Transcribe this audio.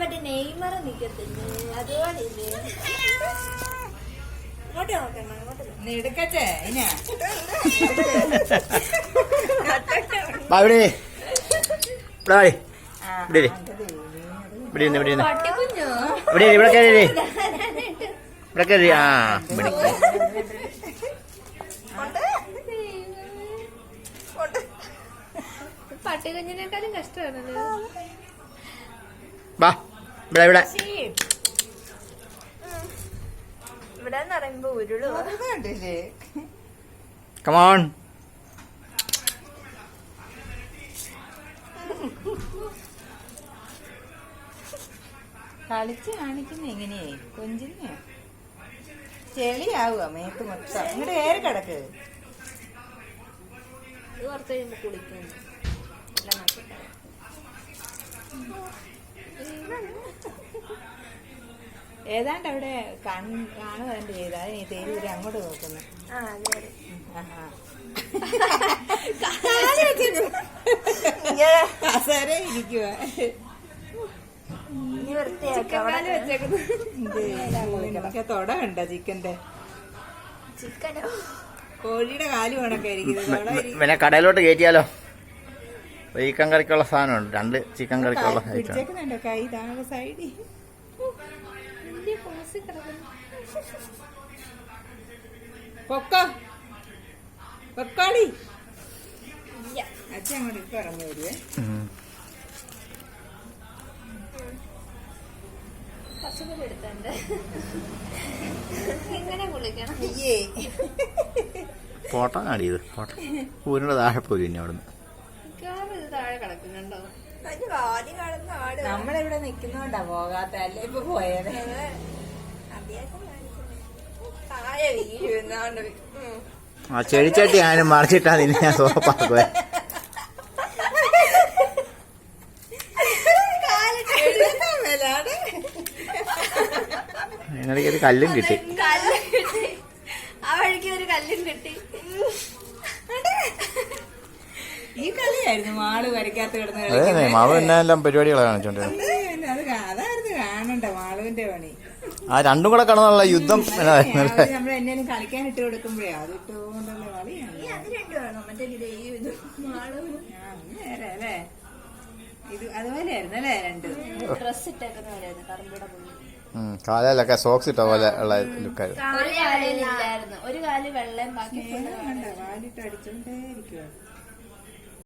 മറ്റേ നെയ്മർ നിക്കത്തില്ലേ അതുപോലെ ഇങ്ങോട്ട് നോക്കണം അങ്ങോട്ട് എടുക്കച്ചേ പട്ടികുഞ്ഞിനേക്കാളും കഷ്ടമാണല്ലോ. ഇവിടെ പറയുമ്പോ ഉരുള് കണ്ടില്ലേ. കമോൺ കളിച്ച് കാണിക്കുന്ന എങ്ങനെയേ കൊഞ്ചിനെ ചെളിയാവുക മേത്ത് മൊത്തം ഇങ്ങോട്ട് ഏറെ കിടക്ക്. കുറച്ച് കഴിയുമ്പോ കുളിക്കുന്നു. ഏതാണ്ട് അവിടെ കാണുക എന്റെ ചെയ്ത അതിന് തേരി വരെ അങ്ങോട്ട് നോക്കുന്നു. ഇരിക്കുക തൊട കണ്ട ചിക്കന്റെ കോഴിയുടെ കാല് കണക്കെ പിന്നെ കടയിലോട്ട് കയറ്റിയാലോ. ചിക്കൻ കറിക്കുള്ള സാധനമുണ്ട്. 2 ചിക്കൻ കറിക്കുള്ള പിടിച്ചേക്കുന്നുണ്ടോ കൈ താഴെ സൈഡിൽ. പൊക്കാടി അച്ഛൻ അങ്ങോട്ട് ഇപ്പൊ ഇറങ്ങി വരുവേ. പോട്ടാടിയത് പോട്ട ഊരിന്റെ താഴെ പോയി ഇനി അവിടുന്ന്. നമ്മളിവിടെ നിക്കുന്നോണ്ടാ പോകാത്ത അല്ലേ ഇപ്പൊ പോയത്. ആ ചെടിച്ചട്ടി ഞാനും മറിച്ചിട്ടാ നിന്നെ ഞാൻ സോപ്പാക്കുവേ. അതിനിടയ്ക്ക് ഒരു കല്ലും കിട്ടി. ആ വഴിക്ക് ഒരു കല്ലും കിട്ടി. ഈ കളിയായിരുന്നു മാള് വരയ്ക്കാത്ത കിടന്ന്. മാളു എന്നെല്ലാം പരിപാടികളെ കാണിച്ചോണ്ടിരുന്നു. അതായിരുന്നു കാണണ്ട മാളുവിന്റെ പണി. ആ രണ്ടും കൂടെ കടന്നുള്ള യുദ്ധം. നമ്മൾ എന്നെ കളിക്കാൻ ഇട്ട് കൊടുക്കുമ്പോഴേ അത് ഇട്ടുകൊണ്ടുള്ള കളിയാണ്. അല്ലേ ഇത് അതുപോലെയായിരുന്നു അല്ലേ. 2 ഡ്രസ് ഇട്ടേക്കുന്ന പോലെയായിരുന്നു കറമ്പിയുടെ പുള്ളി. കാലിലൊക്കെ സോക്സ് ഇട്ട പോലെ ഉള്ള ലുക്കായിരുന്നു. ഒരു കാല് വെള്ളയും ബാക്കി കാലിട്ട് അടിച്ചോണ്ടേ ഇരിക്കുവായിരുന്നു.